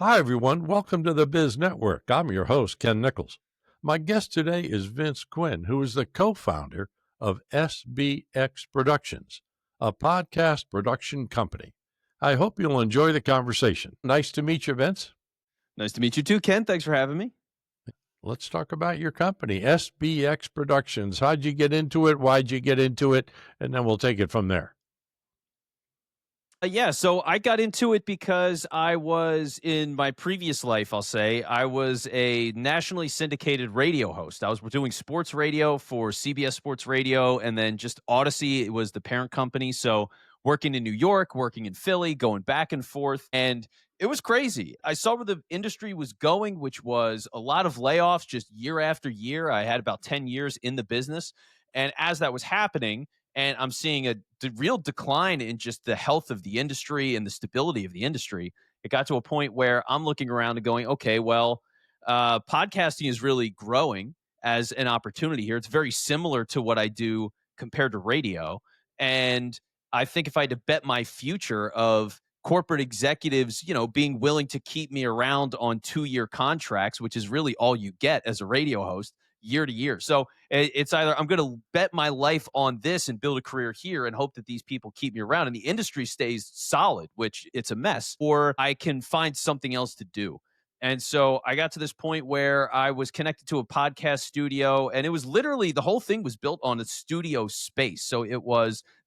Hi, everyone. Welcome to the Biz-Network. I'm your host, Ken Nichols. My guest today is Vince Quinn, who is the co-founder of SBX Productions, a podcast production company. I hope you'll enjoy the conversation. Nice to meet you, Vince. Nice to meet you too, Ken. Thanks for having me. Let's talk about your company, SBX Productions. How'd you get into it? Why'd you get into it? And then we'll take it from there. So I got into it because I was, in my previous life, I was a nationally syndicated radio host. I was doing sports radio for CBS Sports Radio, and then just Odyssey, it was the parent company. So working in New York, working in Philly, going back and forth, and it was crazy. I saw where the industry was going, which was a lot of layoffs just year after year. I had about 10 years in the business, and as that was happening, and I'm seeing a real decline in just the health of the industry and the stability of the industry. It got to a point where I'm looking around and going, okay, well, podcasting is really growing as an opportunity here. It's very similar to what I do compared to radio. And I think if I had to bet my future of corporate executives, being willing to keep me around on 2-year contracts, which is really all you get as a radio host, year to year. So it's either I'm going to bet my life on this and build a career here and hope that these people keep me around and the industry stays solid, which it's a mess, or I can find something else to do. And so I got to this point where I was connected to a podcast studio, and it was literally, the whole thing was built on a studio space. So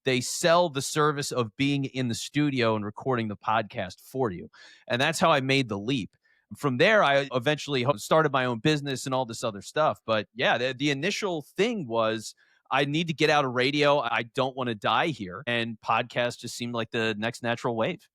they sell the service of being in the studio and recording the podcast for you. And that's how I made the leap. From there, I eventually started my own business and all this other stuff. But yeah, the initial thing was I need to get out of radio. I don't want to die here. And podcast just seemed like the next natural wave.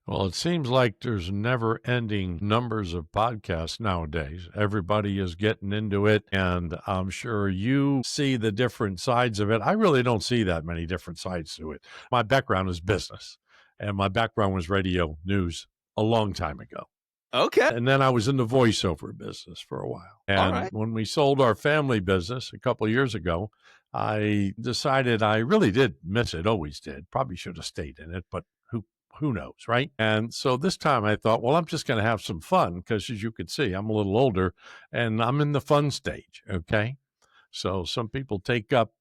Well, it seems like there's never-ending numbers of podcasts nowadays. Everybody is getting into it, and I'm sure you see the different sides of it. I really don't see that many different sides to it. My background is business, and my background was radio news a long time ago. Okay. And then I was in the voiceover business for a while. And when we sold our family business a couple of years ago, I decided I really did miss it, always did. Probably should have stayed in it, but who knows, right? And so this time I thought, well, I'm just going to have some fun because, as you can see, I'm a little older and I'm in the fun stage, okay? So some people take up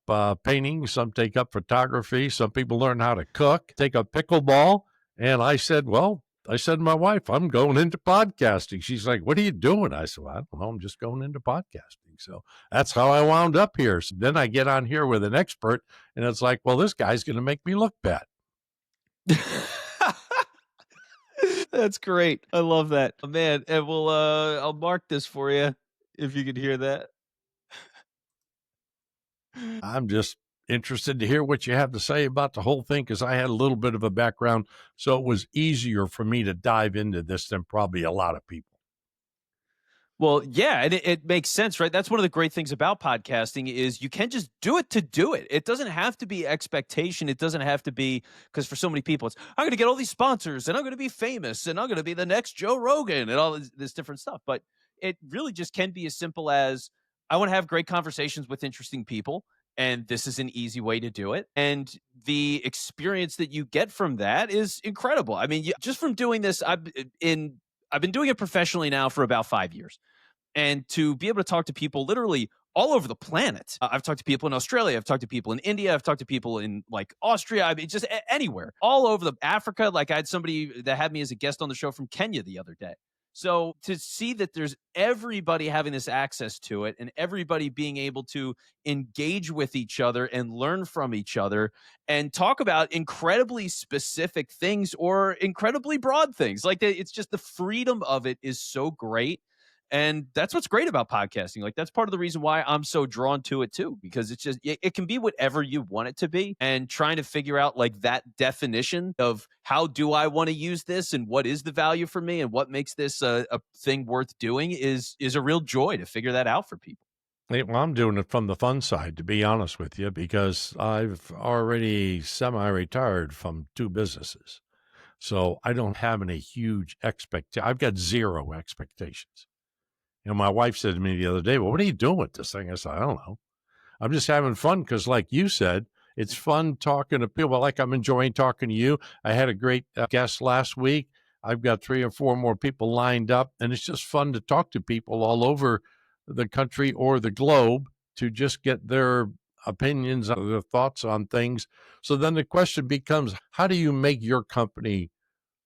painting, some take up photography, some people learn how to cook, take up pickleball. And I said to my wife, I'm going into podcasting. She's like, what are you doing? I said, well, I don't know. I'm just going into podcasting. So that's how I wound up here. So then I get on here with an expert, and it's like, well, this guy's going to make me look bad. That's great. I love that. Oh, man, and I'll mark this for you if you can hear that. I'm just interested to hear what you have to say about the whole thing because I had a little bit of a background, so it was easier for me to dive into this than probably a lot of people. Well, yeah, and it makes sense, right? That's one of the great things about podcasting is you can just do it to do it. It doesn't have to be expectation. It doesn't have to be, because for so many people, it's, I'm going to get all these sponsors and I'm going to be famous and I'm going to be the next Joe Rogan and all this different stuff. But it really just can be as simple as I want to have great conversations with interesting people. And this is an easy way to do it. And the experience that you get from that is incredible. I mean, just from doing this, I've been doing it professionally now for about 5 years. And to be able to talk to people literally all over the planet. I've talked to people in Australia. I've talked to people in India. I've talked to people in like Austria. I mean, just anywhere, all over Africa. Like I had somebody that had me as a guest on the show from Kenya the other day. So to see that there's everybody having this access to it and everybody being able to engage with each other and learn from each other and talk about incredibly specific things or incredibly broad things. Like it's just the freedom of it is so great. And that's what's great about podcasting. Like that's part of the reason why I'm so drawn to it too, because it's just, it can be whatever you want it to be. And trying to figure out like that definition of how do I want to use this and what is the value for me and what makes this a thing worth doing is a real joy to figure that out for people. Well, I'm doing it from the fun side, to be honest with you, because I've already semi-retired from 2 businesses. So I don't have any huge I've got 0 expectations. You know, my wife said to me the other day, well, what are you doing with this thing? I said, I don't know. I'm just having fun because like you said, it's fun talking to people. Like I'm enjoying talking to you. I had a great guest last week. I've got 3 or 4 more people lined up, and it's just fun to talk to people all over the country or the globe to just get their opinions, their thoughts on things. So then the question becomes, how do you make your company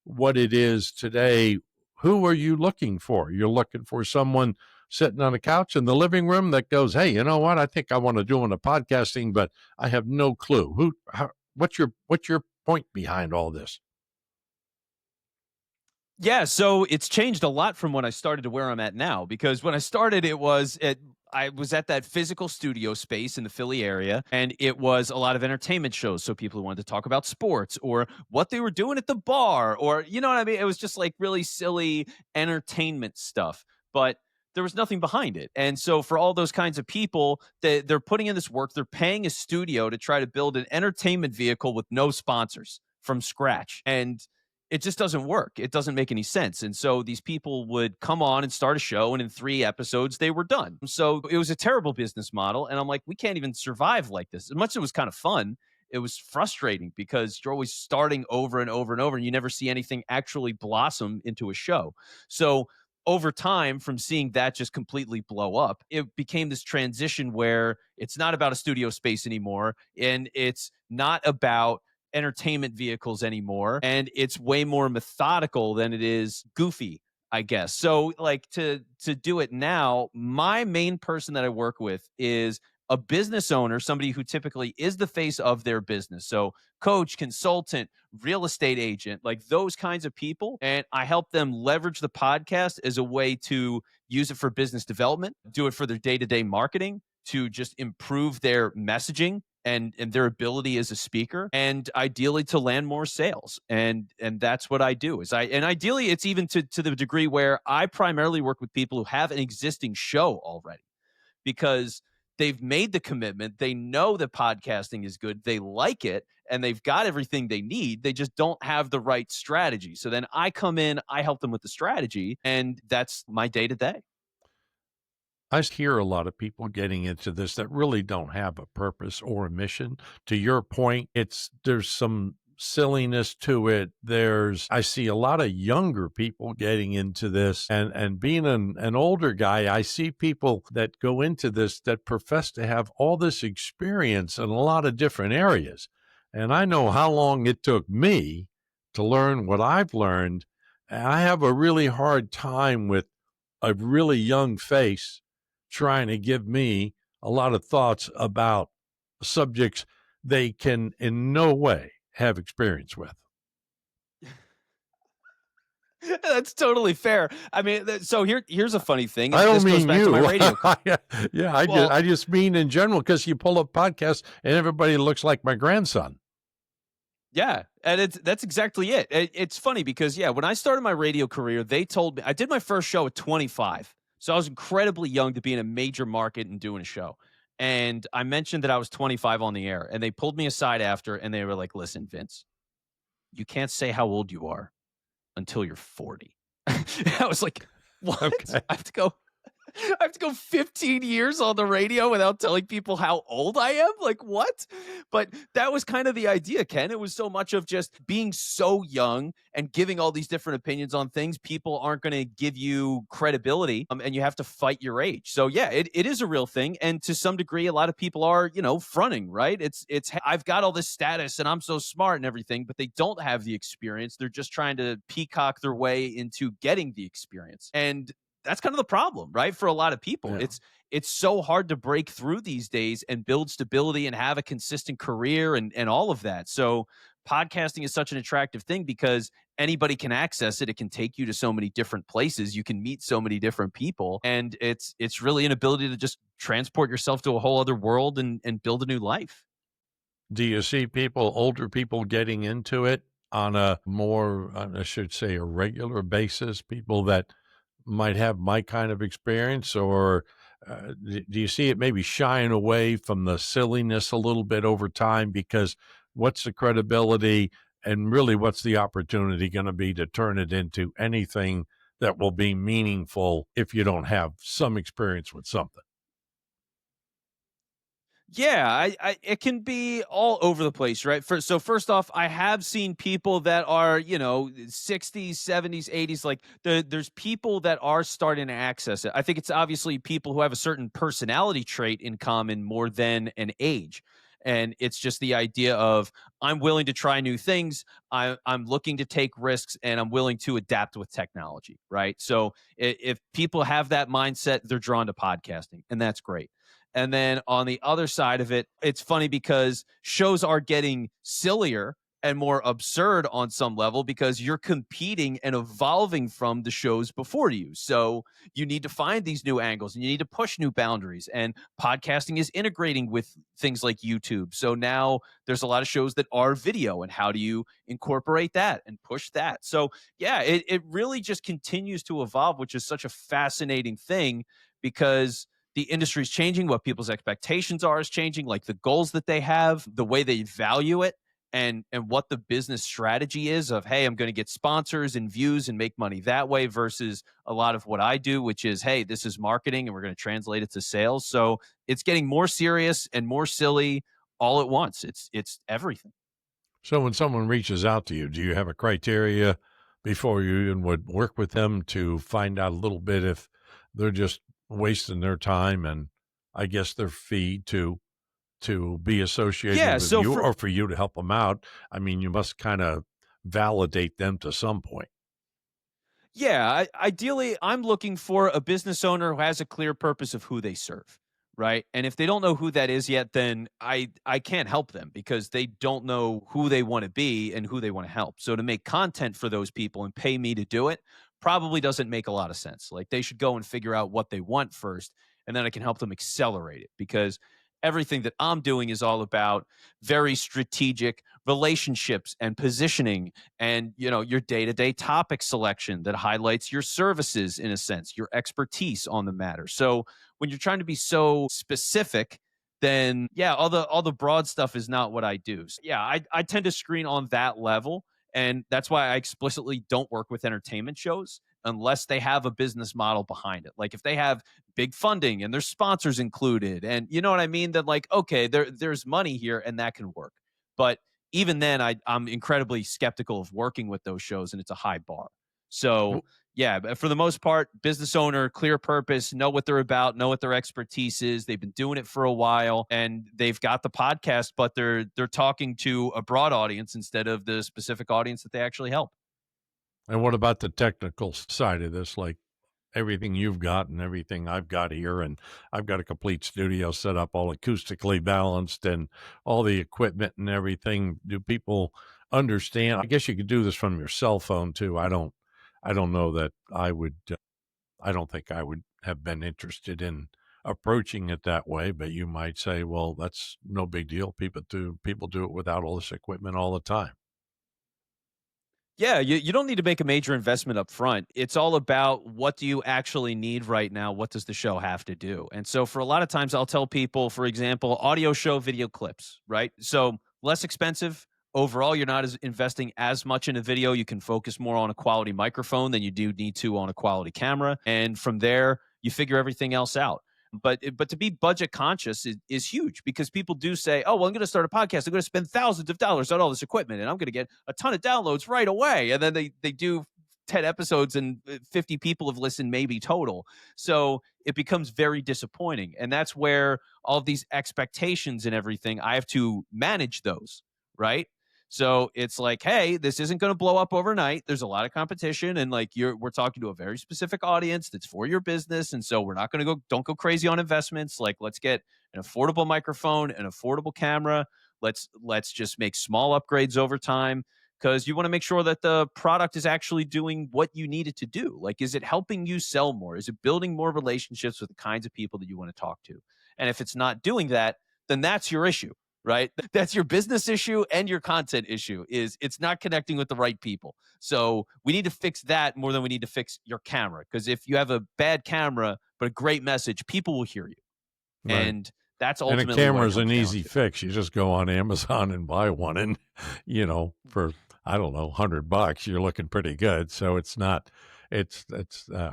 what it is today? Who are you looking for? You're looking for someone sitting on a couch in the living room that goes, hey, you know what? I think I want to do a podcasting, but I have no clue. What's your point behind all this? Yeah, so it's changed a lot from when I started to where I'm at now, because when I started, I was at that physical studio space in the Philly area, and it was a lot of entertainment shows. So people who wanted to talk about sports or what they were doing at the bar, or you know what I mean? It was just like really silly entertainment stuff. But there was nothing behind it. And so for all those kinds of people, they're putting in this work, they're paying a studio to try to build an entertainment vehicle with no sponsors from scratch. And it just doesn't work. It doesn't make any sense. And so these people would come on and start a show, and in 3 episodes, they were done. So it was a terrible business model. And I'm like, we can't even survive like this. As much as it was kind of fun, it was frustrating because you're always starting over and over and over, and you never see anything actually blossom into a show. So over time, from seeing that just completely blow up, it became this transition where it's not about a studio space anymore, and it's not about entertainment vehicles anymore, and it's way more methodical than it is goofy, I guess. So like to do it now, my main person that I work with is a business owner, somebody who typically is the face of their business. So coach, consultant, real estate agent, like those kinds of people, and I help them leverage the podcast as a way to use it for business development, do it for their day-to-day marketing, to just improve their messaging and their ability as a speaker, and ideally to land more sales. And that's what I do. And ideally it's even to the degree where I primarily work with people who have an existing show already, because they've made the commitment, they know that podcasting is good, they like it, and they've got everything they need, they just don't have the right strategy. So then I come in, I help them with the strategy, and that's my day to day. I hear a lot of people getting into this that really don't have a purpose or a mission. To your point, there's some silliness to it. I see a lot of younger people getting into this, and being an older guy, I see people that go into this that profess to have all this experience in a lot of different areas. And I know how long it took me to learn what I've learned. And I have a really hard time with a really young face trying to give me a lot of thoughts about subjects they can in no way have experience with. That's totally fair. I mean, so here's a funny thing. I don't this goes mean back you. to my radio. Yeah, Well, I just mean in general, because you pull up podcasts and everybody looks like my grandson. yeah, and that's exactly it. It's funny because when I started my radio career, they told me I did my first show at 25, so I was incredibly young to be in a major market and doing a show. And I mentioned that I was 25 on the air, and they pulled me aside after, and they were like, "Listen, Vince, you can't say how old you are until you're 40." I was like, "What? Okay. I have to go 15 years on the radio without telling people how old I am? Like, what?" But that was kind of the idea, Ken. It was so much of just being so young and giving all these different opinions on things. People aren't going to give you credibility, and you have to fight your age. So, yeah, it is a real thing. And to some degree, a lot of people are, fronting, right? I've got all this status and I'm so smart and everything, but they don't have the experience. They're just trying to peacock their way into getting the experience. And that's kind of the problem, right? For a lot of people, Yeah. it's so hard to break through these days and build stability and have a consistent career and all of that. So podcasting is such an attractive thing because anybody can access it. It can take you to so many different places. You can meet so many different people, and it's really an ability to just transport yourself to a whole other world and build a new life. Do you see older people getting into it on a more, I should say, a regular basis? People that might have my kind of experience, or do you see it maybe shying away from the silliness a little bit over time? Because what's the credibility, and really what's the opportunity going to be to turn it into anything that will be meaningful if you don't have some experience with something? Yeah, it can be all over the place, right? So first off, I have seen people that are, 60s, 70s, 80s. Like there's people that are starting to access it. I think it's obviously people who have a certain personality trait in common more than an age. And it's just the idea of I'm willing to try new things. I'm looking to take risks and I'm willing to adapt with technology, right? So if people have that mindset, they're drawn to podcasting, and that's great. And then on the other side of it, it's funny because shows are getting sillier and more absurd on some level because you're competing and evolving from the shows before you. So you need to find these new angles and you need to push new boundaries. And podcasting is integrating with things like YouTube. So now there's a lot of shows that are video, and how do you incorporate that and push that? So yeah, it really just continues to evolve, which is such a fascinating thing because the industry is changing, what people's expectations are is changing, like the goals that they have, the way they value it, and what the business strategy is of, hey, I'm going to get sponsors and views and make money that way, versus a lot of what I do, which is, hey, this is marketing and we're going to translate it to sales. So it's getting more serious and more silly all at once. It's everything. So when someone reaches out to you, do you have a criteria before you even would work with them to find out a little bit if they're just wasting their time and I guess their fee to be associated Yeah. with So you for or for you to help them out? I mean, you must kind of validate them to some point. Yeah, ideally, I'm looking for a business owner who has a clear purpose of who they serve, right? And if they don't know who that is yet, then I can't help them because they don't know who they want to be and who they want to help. So to make content for those people and pay me to do it probably doesn't make a lot of sense. Like they should go and figure out what they want first, and then I can help them accelerate it because everything that I'm doing is all about very strategic relationships and positioning, and your day-to-day topic selection that highlights your services, in a sense, your expertise on the matter. So when you're trying to be so specific, then yeah, all the broad stuff is not what I do. So, yeah, I tend to screen on that level, and that's why I explicitly don't work with entertainment shows unless they have a business model behind it. Like if they have big funding and there's sponsors included, and you know what I mean, then like, okay, there's money here and that can work. But even then, I'm incredibly skeptical of working with those shows, and it's a high bar. So yeah, but for the most part, business owner, clear purpose, know what they're about, know what their expertise is. They've been doing it for a while, and they've got the podcast, but they're talking to a broad audience instead of the specific audience that they actually help. And what about the technical side of this? Like everything you've got and everything I've got here, and I've got a complete studio set up, all acoustically balanced and all the equipment and everything. Do people understand? I guess you could do this from your cell phone too. I don't know that I would, I don't think I would have been interested in approaching it that way, but you might say, well, that's no big deal. People do it without all this equipment all the time. Yeah, you don't need to make a major investment up front. It's all about what do you actually need right now? What does the show have to do? And so for a lot of times I'll tell people, for example, audio show video clips, right? So less expensive. Overall, you're not as investing as much in a video. You can focus more on a quality microphone than you do need to on a quality camera. And from there, you figure everything else out. But to be budget conscious is huge because people do say, oh, well, I'm going to start a podcast. I'm going to spend thousands of dollars on all this equipment and I'm going to get a ton of downloads right away. And then they do 10 episodes and 50 people have listened maybe total. So it becomes very disappointing. And that's where all of these expectations and everything, I have to manage those, right? So it's like, hey, this isn't going to blow up overnight. There's a lot of competition, and like we're talking to a very specific audience that's for your business, and so we're not going to don't go crazy on investments. Like, let's get an affordable microphone, an affordable camera. Let's just make small upgrades over time because you want to make sure that the product is actually doing what you need it to do. Like, is it helping you sell more? Is it building more relationships with the kinds of people that you want to talk to? And if it's not doing that, then that's your issue, right? That's your business issue and your content issue is it's not connecting with the right people. So we need to fix that more than we need to fix your camera. Because if you have a bad camera, but a great message, people will hear you. Right. And that's And a ultimately what it camera's an comes down easy to. fix. You just go on Amazon and buy one, and for I don't know, $100, you're looking pretty good. So it's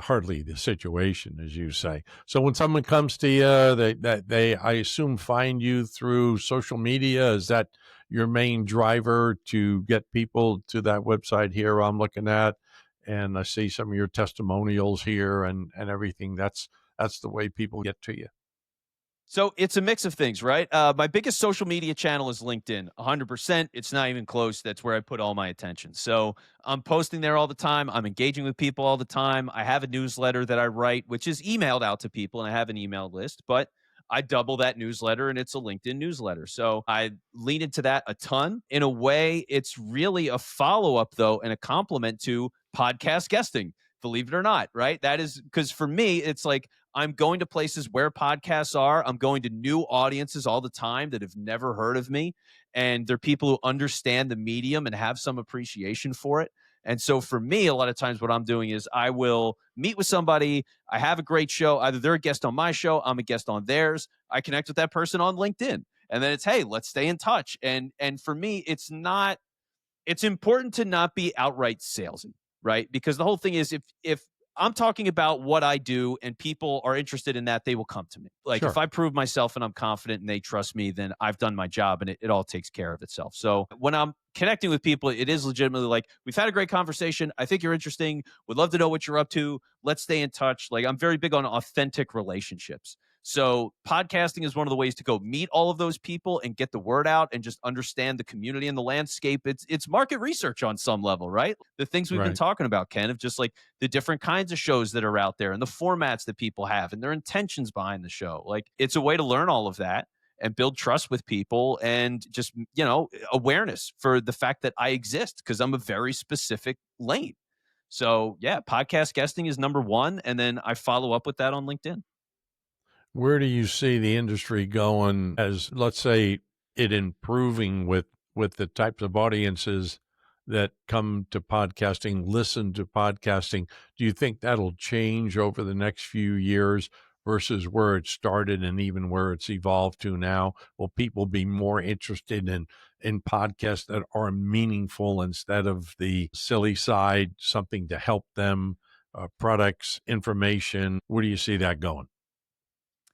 hardly the situation, as you say. So when someone comes to you, they I assume find you through social media. Is that your main driver to get people to that website here I'm looking at? And I see some of your testimonials here and everything. That's the way people get to you. So it's a mix of things, right? My biggest social media channel is LinkedIn, 100%. It's not even close. That's where I put all my attention. So I'm posting there all the time. I'm engaging with people all the time. I have a newsletter that I write, which is emailed out to people, and I have an email list, but I double that newsletter and it's a LinkedIn newsletter. So I lean into that a ton. In a way, it's really a follow up, though, and a complement to podcast guesting, believe it or not, right? That is because for me, it's like, I'm going to places where podcasts are. I'm going to new audiences all the time that have never heard of me. And they're people who understand the medium and have some appreciation for it. And so for me, a lot of times what I'm doing is I will meet with somebody. I have a great show. Either they're a guest on my show, I'm a guest on theirs. I connect with that person on LinkedIn. And then it's, hey, let's stay in touch. And for me, it's important to not be outright salesy, right? Because the whole thing is if I'm talking about what I do and people are interested in that, they will come to me. Like if Sure. I prove myself and I'm confident and they trust me, then I've done my job and it all takes care of itself. So when I'm connecting with people, it is legitimately like, we've had a great conversation. I think you're interesting. Would love to know what you're up to. Let's stay in touch. Like I'm very big on authentic relationships. So podcasting is one of the ways to go meet all of those people and get the word out and just understand the community and the landscape. It's market research on some level, right? The things we've been Right. talking about, Ken, of just like the different kinds of shows that are out there and the formats that people have and their intentions behind the show. Like it's a way to learn all of that and build trust with people and just, awareness for the fact that I exist because I'm a very specific lane. So yeah, podcast guesting is number one. And then I follow up with that on LinkedIn. Where do you see the industry going as, let's say, it improving with the types of audiences that come to podcasting, listen to podcasting? Do you think that'll change over the next few years versus where it started and even where it's evolved to now? Will people be more interested in podcasts that are meaningful instead of the silly side, something to help them, products, information? Where do you see that going?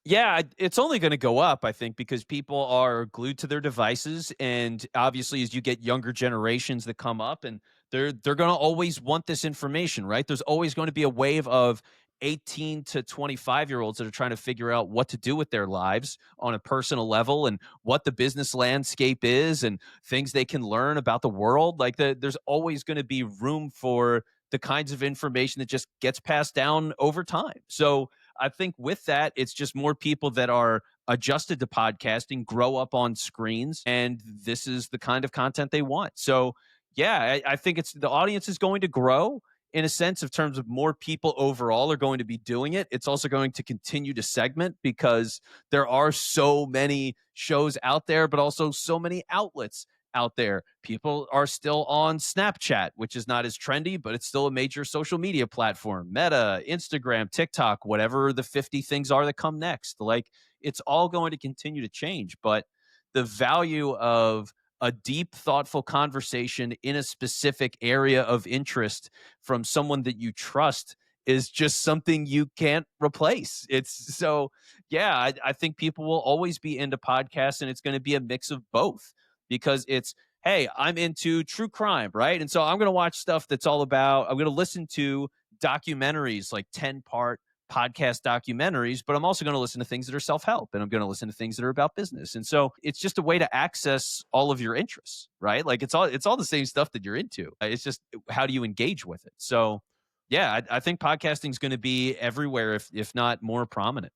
Yeah, it's only going to go up, I think, because people are glued to their devices, and obviously, as you get younger generations that come up, and they're going to always want this information, right? There's always going to be a wave of 18 to 25-year-olds that are trying to figure out what to do with their lives on a personal level, and what the business landscape is, and things they can learn about the world. Like there's always going to be room for the kinds of information that just gets passed down over time. So I think with that, it's just more people that are adjusted to podcasting, grow up on screens, and this is the kind of content they want. So, yeah, I think it's the audience is going to grow in a sense of terms of more people overall are going to be doing it. It's also going to continue to segment because there are so many shows out there, but also so many outlets out there. People are still on Snapchat, which is not as trendy, but it's still a major social media platform. Meta, Instagram, TikTok, whatever the 50 things are that come next. Like it's all going to continue to change, but the value of a deep, thoughtful conversation in a specific area of interest from someone that you trust is just something you can't replace. It's so, yeah, I think people will always be into podcasts and it's going to be a mix of both because it's, hey, I'm into true crime, right? And so I'm going to watch stuff that's all about, I'm going to listen to documentaries, like 10-part podcast documentaries, but I'm also going to listen to things that are self-help and I'm going to listen to things that are about business. And so it's just a way to access all of your interests, right? Like it's all the same stuff that you're into. It's just how do you engage with it? So yeah, I think podcasting is going to be everywhere, if not more prominent.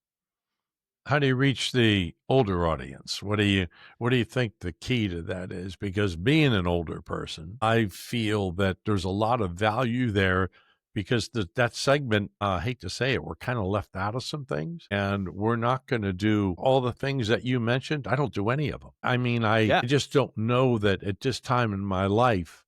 How do you reach the older audience? What do you think the key to that is? Because being an older person, I feel that there's a lot of value there because that segment, I hate to say it, we're kind of left out of some things and we're not going to do all the things that you mentioned. I don't do any of them. I mean, I Yeah. just don't know that at this time in my life,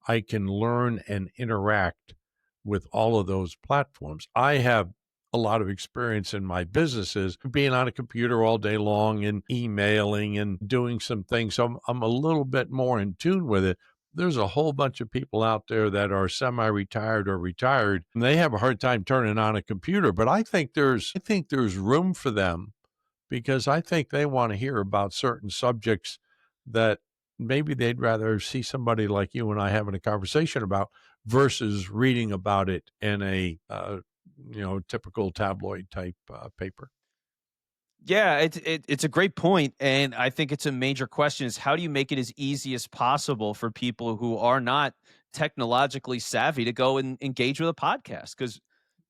I can learn and interact with all of those platforms. I have a lot of experience in my businesses being on a computer all day long and emailing and doing some things. So I'm a little bit more in tune with it. there's a whole bunch of people out there that are semi-retired or retired, and they have a hard time turning on a computer. But I think there's room for them, because I think they want to hear about certain subjects that maybe they'd rather see somebody like you and I having a conversation about versus reading about it in a typical tabloid type paper. Yeah, it's a great point, and I think it's a major question: is how do you make it as easy as possible for people who are not technologically savvy to go and engage with a podcast? Because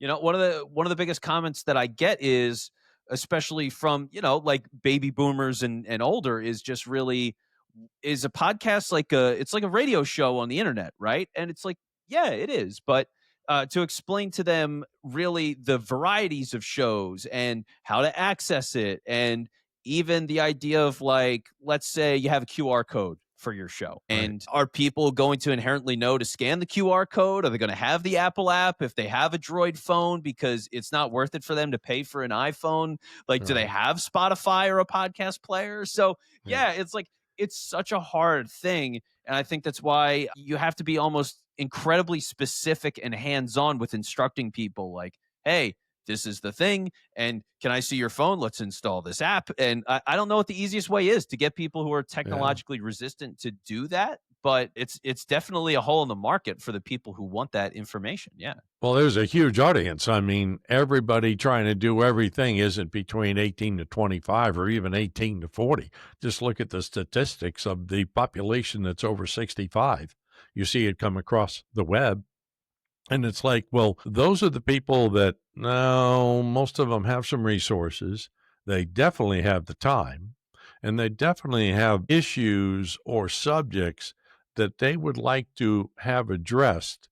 one of the biggest comments that I get is, especially from like baby boomers and older, is just really, is a podcast like a radio show on the internet, right? And it's like, yeah, it is, but to explain to them really the varieties of shows and how to access it, and even the idea of, like, let's say you have a QR code for your show, Right. and are people going to inherently know to scan the QR code? Are they going to have the Apple app if they have a Droid phone, because it's not worth it for them to pay for an iPhone? Like, do they Right. have Spotify or a podcast player? So Yeah. yeah, it's like, it's such a hard thing. And I think that's why you have to be almost incredibly specific and hands on with instructing people, like, hey, this is the thing. And can I see your phone? Let's install this app. And I don't know what the easiest way is to get people who are Yeah. technologically resistant to do that. But it's definitely a hole in the market for the people who want that information. Yeah. Well, there's a huge audience. I mean, everybody trying to do everything isn't between 18 to 25 or even 18 to 40. Just look at the statistics of the population that's over 65. You see it come across the web. And it's like, well, those are the people that, no, most of them have some resources. They definitely have the time, and they definitely have issues or subjects that they would like to have addressed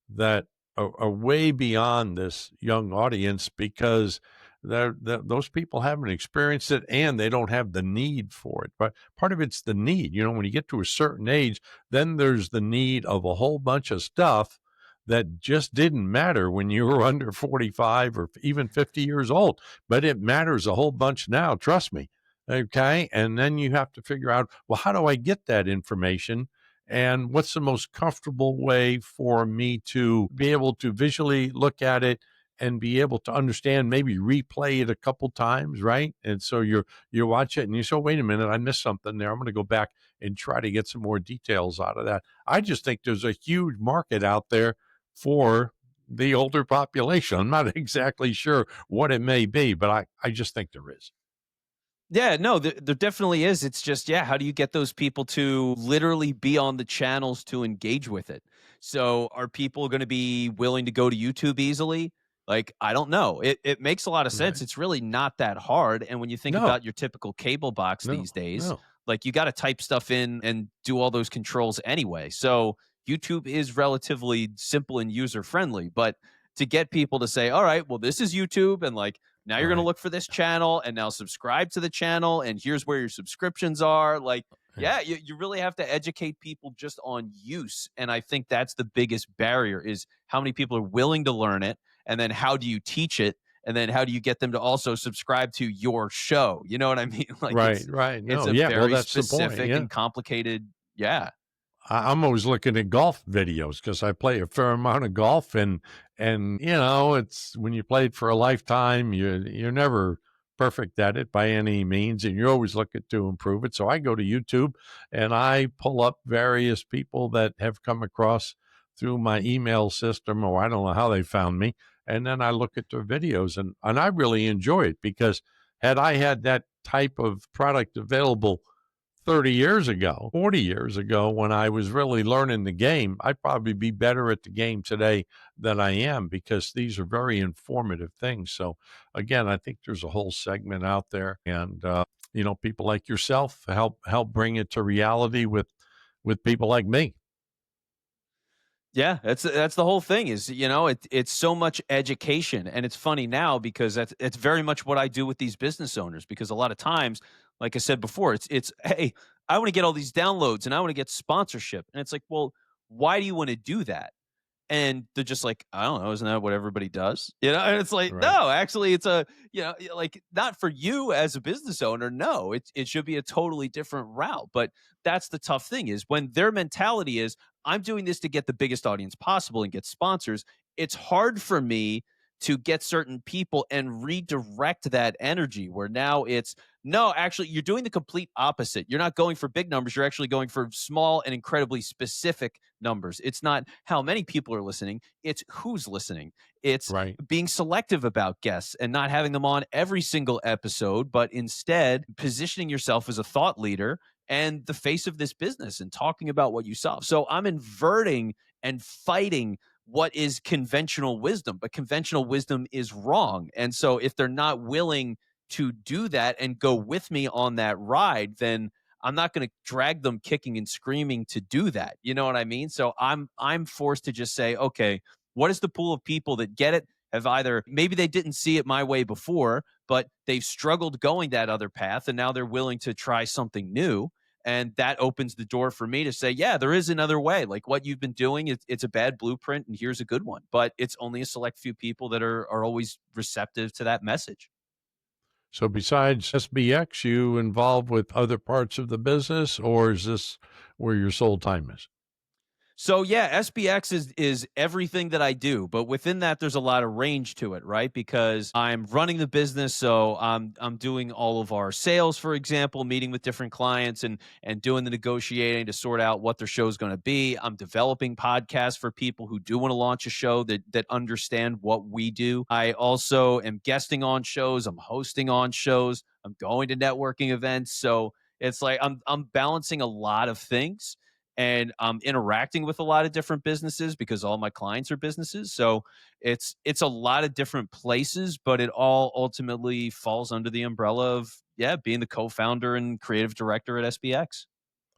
that are way beyond this young audience, because those people haven't experienced it and they don't have the need for it. But part of it's the need. When you get to a certain age, then there's the need of a whole bunch of stuff that just didn't matter when you were under 45 or even 50 years old. But it matters a whole bunch now, trust me. Okay. And then you have to figure out, well, how do I get that information? And what's the most comfortable way for me to be able to visually look at it and be able to understand, maybe replay it a couple times, right? And so you watch it and you say, wait a minute, I missed something there. I'm going to go back and try to get some more details out of that. I just think there's a huge market out there for the older population. I'm not exactly sure what it may be, but I just think there is. Yeah, no, there definitely is. It's just, yeah, how do you get those people to literally be on the channels to engage with it? So are people going to be willing to go to YouTube easily? Like, I don't know. It makes a lot of sense. Right. It's really not that hard. And when you think No, about your typical cable box no, these days, no. like, you got to type stuff in and do all those controls anyway. So YouTube is relatively simple and user friendly. But to get people to say, all right, well, this is YouTube, and like, now you're going to Right. look for this channel, and now subscribe to the channel, and here's where your subscriptions are. Like, Yeah. yeah, you really have to educate people just on use. And I think that's the biggest barrier, is how many people are willing to learn it. And then how do you teach it? And then how do you get them to also subscribe to your show? You know what I mean? Like, Right. it's Right. it's No. a Yeah. Well, very that's the point. specific Yeah. and complicated. Yeah. I'm always looking at golf videos because I play a fair amount of golf, and it's when you played for a lifetime, you're never perfect at it by any means, and you're always looking to improve it. So I go to YouTube and I pull up various people that have come across through my email system, or I don't know how they found me, and then I look at their videos, and I really enjoy it, because had I had that type of product available 30 years ago, 40 years ago, when I was really learning the game, I'd probably be better at the game today than I am, because these are very informative things. So again, I think there's a whole segment out there, and people like yourself help bring it to reality with people like me. Yeah, that's the whole thing, is, it's so much education. And it's funny now, because it's very much what I do with these business owners, because a lot of times, like I said before, it's hey, I want to get all these downloads and I want to get sponsorship. And it's like, well, why do you want to do that? And they're just like, I don't know, isn't that what everybody does? And it's like, Right. no, actually, it's like not for you as a business owner. No, it should be a totally different route. But that's the tough thing is when their mentality is, I'm doing this to get the biggest audience possible and get sponsors. It's hard for me to get certain people and redirect that energy where now it's, no, actually, you're doing the complete opposite. You're not going for big numbers. You're actually going for small and incredibly specific numbers. It's not how many people are listening, it's who's listening. It's Right. being selective about guests and not having them on every single episode, but instead positioning yourself as a thought leader and the face of this business and talking about what you solve. So I'm inverting and fighting what is conventional wisdom, but conventional wisdom is wrong. And so if they're not willing to do that and go with me on that ride, then I'm not going to drag them kicking and screaming to do that. You know what I mean? So I'm forced to just say, okay, what is the pool of people that get it? Have either maybe they didn't see it my way before, but they've struggled going that other path and now they're willing to try something new. And that opens the door for me to say, yeah, there is another way. Like what you've been doing, it's a bad blueprint and here's a good one. But it's only a select few people that are always receptive to that message. So besides SBX, you involved with other parts of the business, or is this where your sole time is? So yeah, SBX is everything that I do, but within that there's a lot of range to it, right? Because I'm running the business, so I'm doing all of our sales, for example, meeting with different clients and doing the negotiating to sort out what their show is going to be. I'm developing podcasts for people who do want to launch a show that understand what we do. I also am guesting on shows, I'm hosting on shows, I'm going to networking events. So it's like I'm balancing a lot of things and I'm interacting with a lot of different businesses because all my clients are businesses. So it's a lot of different places, but it all ultimately falls under the umbrella of being the co-founder and creative director at SBX.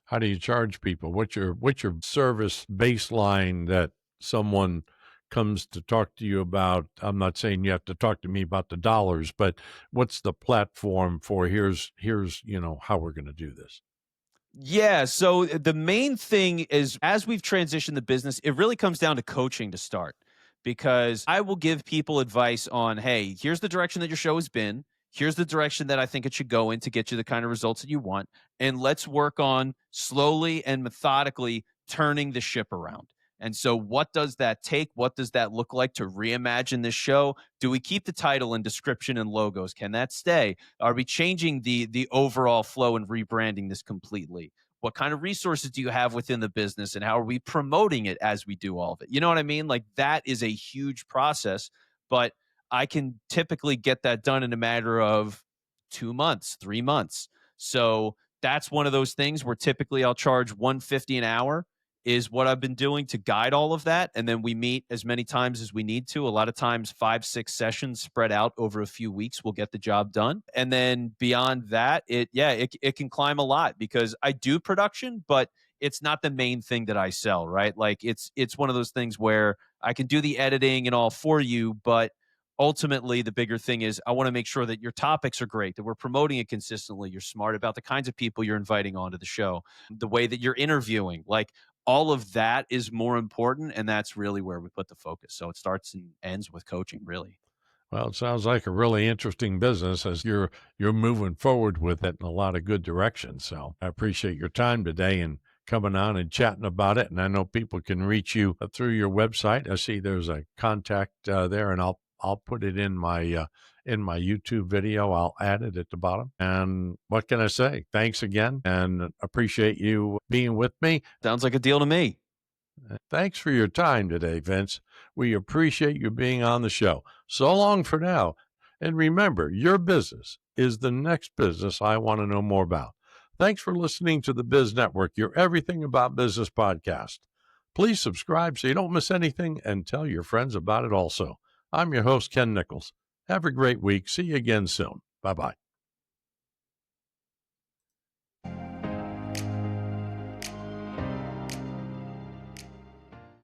How do you charge people? What's your service baseline that someone comes to talk to you about? I'm not saying you have to talk to me about the dollars, but what's the platform for here's how we're going to do this? Yeah. So the main thing is, as we've transitioned the business, it really comes down to coaching to start because I will give people advice on, hey, here's the direction that your show has been. Here's the direction that I think it should go in to get you the kind of results that you want. And let's work on slowly and methodically turning the ship around. And so, what does that take? What does that look like to reimagine this show? Do we keep the title and description and logos? Can that stay? Are we changing the overall flow and rebranding this completely? What kind of resources do you have within the business and how are we promoting it as we do all of it? You know what I mean? Like that is a huge process, but I can typically get that done in a matter of 2 months, 3 months. So that's one of those things where typically I'll charge 150 an hour is what I've been doing to guide all of that. And then we meet as many times as we need to. A lot of times, 5, 6 sessions spread out over a few weeks will get the job done. And then beyond that, it can climb a lot because I do production, but it's not the main thing that I sell, right? Like it's one of those things where I can do the editing and all for you, but ultimately the bigger thing is I want to make sure that your topics are great, that we're promoting it consistently, you're smart about the kinds of people you're inviting onto the show, the way that you're interviewing, like all of that is more important, and that's really where we put the focus. So it starts and ends with coaching, really. Well, it sounds like a really interesting business as you're moving forward with it in a lot of good directions. So I appreciate your time today and coming on and chatting about it. And I know people can reach you through your website. I see there's a contact there, and I'll put it in my YouTube video. I'll add it at the bottom. And what can I say? Thanks again, and appreciate you being with me. Sounds like a deal to me. Thanks for your time today, Vince. We appreciate you being on the show. So long for now. And remember, your business is the next business I want to know more about. Thanks for listening to the Biz Network, your Everything About Business podcast. Please subscribe so you don't miss anything and tell your friends about it also. I'm your host, Ken Nichols. Have a great week. See you again soon. Bye-bye.